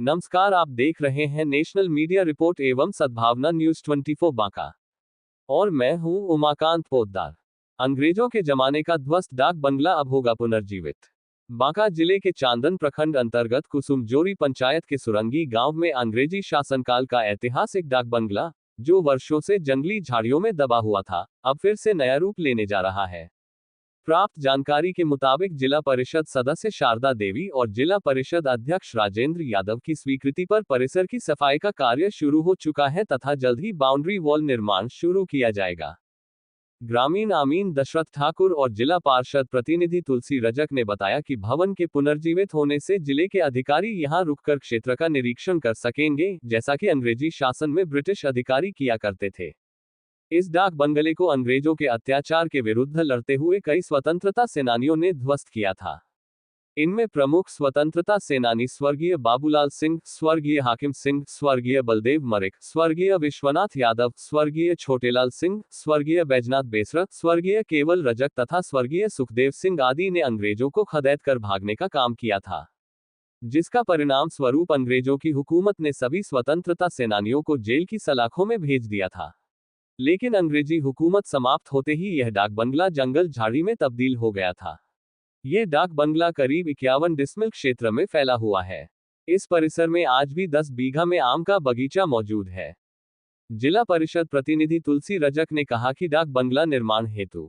नमस्कार, आप देख रहे हैं नेशनल मीडिया रिपोर्ट एवं सद्भावना न्यूज 24 बांका और मैं हूं उमाकांत पोद्दार। अंग्रेजों के जमाने का ध्वस्त डाक बंगला अब होगा पुनर्जीवित। बांका जिले के चांदन प्रखंड अंतर्गत कुसुमजोरी पंचायत के सुरंगी गांव में अंग्रेजी शासनकाल का ऐतिहासिक डाक बंगला, जो वर्षों से जंगली झाड़ियों में दबा हुआ था, अब फिर से नया रूप लेने जा रहा है। प्राप्त जानकारी के मुताबिक जिला परिषद सदस्य शारदा देवी और जिला परिषद अध्यक्ष राजेंद्र यादव की स्वीकृति पर परिसर की सफाई का कार्य शुरू हो चुका है तथा जल्द ही बाउंड्री वॉल निर्माण शुरू किया जाएगा। ग्रामीण आमीन दशरथ ठाकुर और जिला पार्षद प्रतिनिधि तुलसी रजक ने बताया कि भवन के पुनर्जीवित होने से जिले के अधिकारी यहां रुककर क्षेत्र का निरीक्षण कर सकेंगे, जैसा कि अंग्रेजी शासन में ब्रिटिश अधिकारी किया करते थे। इस डाक बंगले को अंग्रेजों के अत्याचार के विरुद्ध लड़ते हुए कई स्वतंत्रता सेनानियों ने ध्वस्त किया था। इनमें प्रमुख स्वतंत्रता सेनानी स्वर्गीय बाबूलाल सिंह, स्वर्गीय हाकिम सिंह, स्वर्गीय बलदेव मरिक, स्वर्गीय विश्वनाथ यादव, स्वर्गीय छोटेलाल सिंह, स्वर्गीय बैजनाथ बेसरा, स्वर्गीय केवल रजक तथा स्वर्गीय सुखदेव सिंह आदि ने अंग्रेजों को खदेड़ कर भागने का काम किया था, जिसका परिणाम स्वरूप अंग्रेजों की हुकूमत ने सभी स्वतंत्रता सेनानियों को जेल की सलाखों में भेज दिया था। लेकिन अंग्रेजी हुकूमत समाप्त होते ही यह डाक बंगला जंगल झाड़ी में तब्दील हो गया था। यह डाक बंगला करीब 51 डिसमिल क्षेत्र में फैला हुआ है। इस परिसर में आज भी 10 बीघा में आम का बगीचा मौजूद है। जिला परिषद प्रतिनिधि तुलसी रजक ने कहा कि डाक बंगला निर्माण हेतु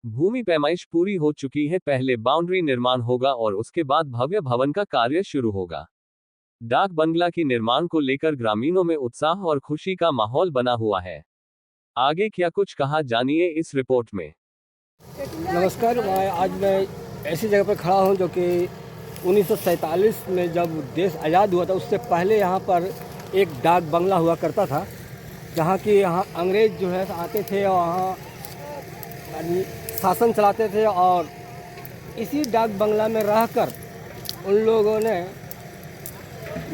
भूमि पैमाइश पूरी हो चुकी है। पहले बाउंड्री निर्माण होगा और उसके बाद भव्य भवन का कार्य शुरू होगा। डाक बंगला की निर्माण को लेकर ग्रामीणों में उत्साह और खुशी का माहौल बना हुआ है। आगे क्या कुछ कहा, जानिए इस रिपोर्ट में। नमस्कार, आज मैं ऐसी जगह पर खड़ा हूं जो कि 1947 में जब देश आज़ाद हुआ था उससे पहले यहाँ पर एक डाक बंगला हुआ करता था, जहाँ की यहाँ अंग्रेज जो है आते थे और वहाँ शासन चलाते थे। और इसी डाक बंगला में रहकर उन लोगों ने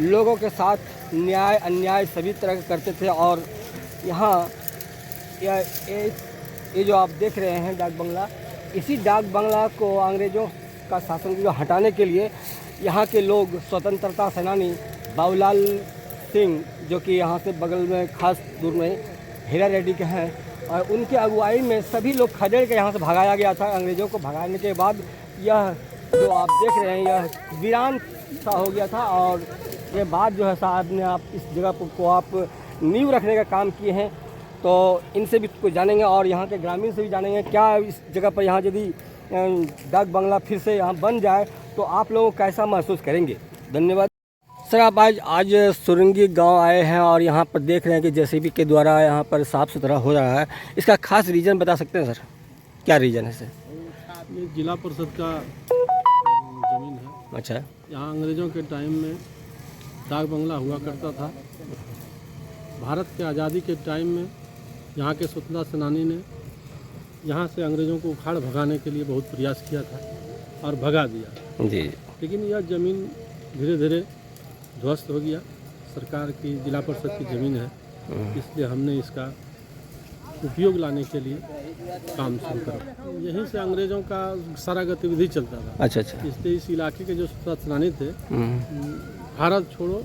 लोगों के साथ न्याय अन्याय सभी तरह के करते थे। और यहाँ ये जो आप देख रहे हैं डाक बंगला, इसी डाक बंगला को अंग्रेज़ों का शासन को हटाने के लिए यहाँ के लोग स्वतंत्रता सेनानी बाबूलाल सिंह, जो कि यहाँ से बगल में खास दूर में हीरा रेड्डी के हैं, और उनकी अगुवाई में सभी लोग खदेड़ के यहाँ से भगाया गया था। अंग्रेज़ों को भगाने के बाद यह जो आप देख रहे हैं यह वीरान सा हो गया था। और ये बात जो है साहब ने आप इस जगह को आप नींव रखने का काम किए हैं, तो इनसे भी कुछ जानेंगे और यहाँ के ग्रामीण से भी जानेंगे क्या इस जगह पर यहाँ यदि डाक बंगला फिर से यहाँ बन जाए तो आप लोग कैसा महसूस करेंगे। धन्यवाद सर। आप आज सुरंगी गांव आए हैं और यहाँ पर देख रहे हैं कि जेसीबी के द्वारा यहाँ पर साफ़ सुथरा हो रहा है। इसका खास रीज़न बता सकते हैं सर, क्या रीज़न है सर? ये जिला परिषद का ज़मीन है। अच्छा। यहाँ अंग्रेज़ों के टाइम में डाक बंगला हुआ करता था। भारत के आज़ादी के टाइम में यहाँ के स्वतंत्रता सेनानी ने यहाँ से अंग्रेज़ों को उखाड़ भगाने के लिए बहुत प्रयास किया था और भगा दिया जी। लेकिन यह ज़मीन धीरे धीरे ध्वस्त हो गया। सरकार की जिला परिषद की ज़मीन है, इसलिए हमने इसका उपयोग लाने के लिए काम शुरू करा। यहीं से अंग्रेज़ों का सारा गतिविधि चलता था। अच्छा अच्छा। इसलिए इस इलाके के जो स्वतंत्रता सेनानी थे, भारत छोड़ो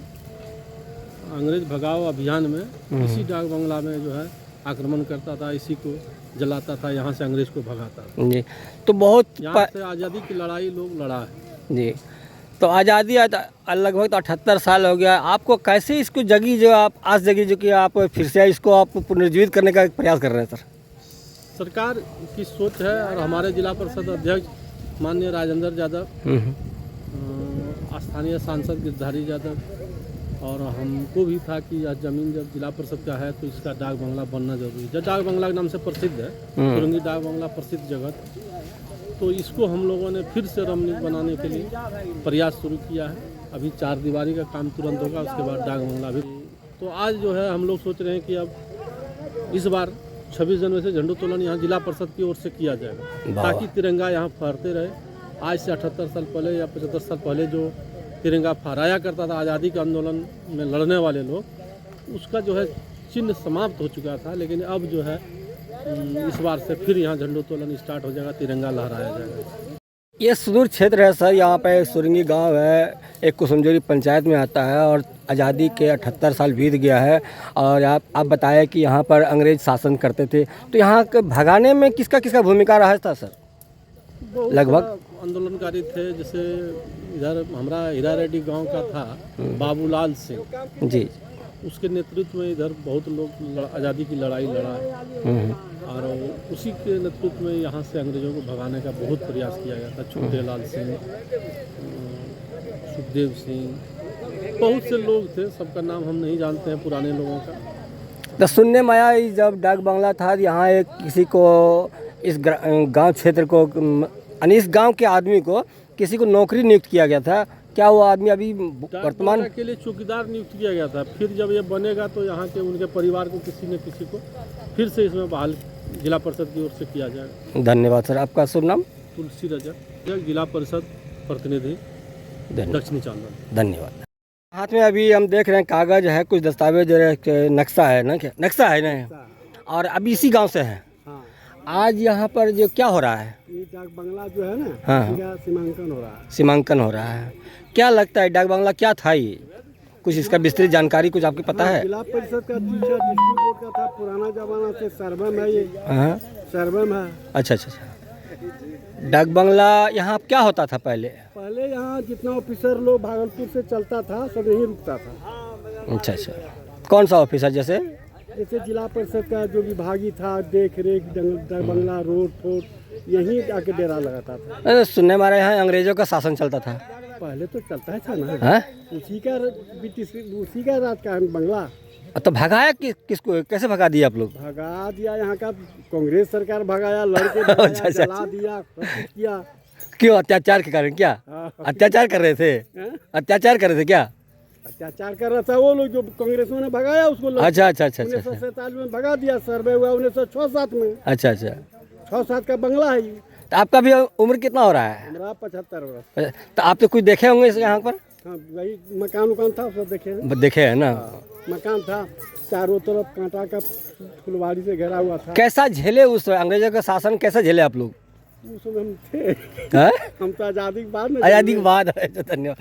अंग्रेज भगाओ अभियान में इसी डाक बंगला में जो है आक्रमण करता था, इसी को जलाता था, यहाँ से अंग्रेज को भगाता था जी। तो बहुत यहाँ से आज़ादी की लड़ाई लोग लड़ा है जी। तो आज़ादी लगभग 78 साल हो गया। आपको कैसे इसको जगी जो आप आज जगी जो कि आप फिर से इसको आप पुनर्जीवित करने का प्रयास कर रहे हैं सर? सरकार की सोच है और हमारे जिला परिषद अध्यक्ष माननीय राजेंद्र यादव, स्थानीय सांसद गिरधारी यादव, और हमको भी था कि यह ज़मीन जब जिला परिषद का है तो इसका डाक बंगला बनना जरूरी है। डाक बंगला के नाम से प्रसिद्ध है सुरंगी डाक बंगला, प्रसिद्ध जगह। तो इसको हम लोगों ने फिर से रमणीय बनाने के लिए प्रयास शुरू किया है। अभी 4 दीवारी का काम तुरंत होगा, उसके बाद डाक बंगला भी। तो आज जो है हम लोग सोच रहे हैं कि अब इस बार 26 जनवरी से झंडोत्तोलन यहाँ जिला परिषद की ओर से किया जाएगा, ताकि तिरंगा यहाँ फहरते रहे। आज से 78 साल पहले या 75 साल पहले जो तिरंगा फहराया करता था आज़ादी के आंदोलन में लड़ने वाले लोग, उसका जो है चिन्ह समाप्त हो चुका था। लेकिन अब जो है इस बार से फिर यहाँ झंडोत्तोलन स्टार्ट हो जाएगा, तिरंगा लहराया जाएगा। ये सुदूर क्षेत्र है सर, यहाँ पे सुरंगी गांव है, एक कुसुमजोरी पंचायत में आता है और आज़ादी के 78 साल बीत गया है। और आप बताएं कि यहाँ पर अंग्रेज शासन करते थे, तो यहाँ के भगाने में किसका किसका भूमिका रहा था सर? बहुत लगभग सारा आंदोलनकारी थे। जैसे इधर हमारा हीरा रेड्डी गांव का था बाबूलाल सिंह जी। उसके नेतृत्व में इधर बहुत लोग आज़ादी की लड़ाई लड़ा और उसी के नेतृत्व में यहाँ से अंग्रेज़ों को भगाने का बहुत प्रयास किया गया था। छोटेलाल सिंह, सुखदेव सिंह, बहुत से लोग थे, सबका नाम हम नहीं जानते हैं पुराने लोगों का। तो सुनने में आया जब डाक बंगला था यहाँ एक किसी को इस गांव क्षेत्र को यानी इस गांव के आदमी को किसी को नौकरी नियुक्त किया गया था, क्या वो आदमी अभी वर्तमान के लिए चौकीदार नियुक्त किया गया था। फिर जब ये बनेगा तो यहाँ के उनके परिवार को किसी न किसी को फिर से इसमें बहाल जिला परिषद की ओर से किया जाएगा। धन्यवाद सर। आपका शुभ नाम? तुलसी रजक, जिला परिषद प्रतिनिधि दक्षिणी चांदन। धन्यवाद। हाथ में अभी हम देख रहे हैं कागज है, कुछ दस्तावेज, नक्शा है ना, क्या नक्शा है ना, और अभी इसी गांव से है। आज यहाँ पर जो क्या हो रहा है? ये डाक बंगला जो है ना, हाँ, सीमांकन हो रहा है। सीमांकन हो रहा है। क्या लगता है डाक बंगला क्या था ये? कुछ इसका विस्तृत जानकारी कुछ आपको पता है? जिला परिषद का डिस्ट्रिक्ट बोर्ड का था, पुराना जमाना से सर्वम है ये। हाँ, सर्वम है। अच्छा अच्छा अच्छा। डाक बंगला यहाँ क्या होता था पहले? पहले यहाँ जितना ऑफिसर लोग भागलपुर से चलता था सब यहीं रुकता था। अच्छा अच्छा। कौन सा ऑफिसर? जैसे जिला परिषद का जो विभागी था, देख रेख, डाक बंगला, रोड फोड, यहीं आके डेरा लगाता था। सुनने में आ रहा है यहाँ अंग्रेजों का शासन चलता था। पहले तो चलता है था ना। हाँ? उसी का राज का बंगला। तो भगाया किसको, कैसे भगा दिया आप लोग? भगा दिया यहाँ का कांग्रेस सरकार, भगाया, लड़के अच्छा, जला दिया, किया। क्यों? अत्याचार के कारण? क्या अत्याचार कर रहे थे? अत्याचार कर रहे थे क्या? अत्याचार कर रहा था वो लोग जो कांग्रेस ने भगाया उसको। अच्छा अच्छा अच्छा। 1947 में भगा दिया, सर्वे हुआ 1906-07 में। अच्छा अच्छा। 6-7 का बंगला है। तो आपका भी उम्र कितना हो रहा है? हमारा 75 वर्ष। तो आप तो कुछ देखे होंगे इस यहाँ पर? हाँ, वही मकान उकान था, सब देखे हैं। देखे है ना? मकान था, चारों तरफ कांटा का फुलवारी से घेरा हुआ था। कैसा झेले उस अंग्रेजों का शासन, कैसा झेले आप लोग? उस समय हम थे। हाँ? हम तो आज़ादी के बाद में। आज़ादी के बाद। धन्यवाद।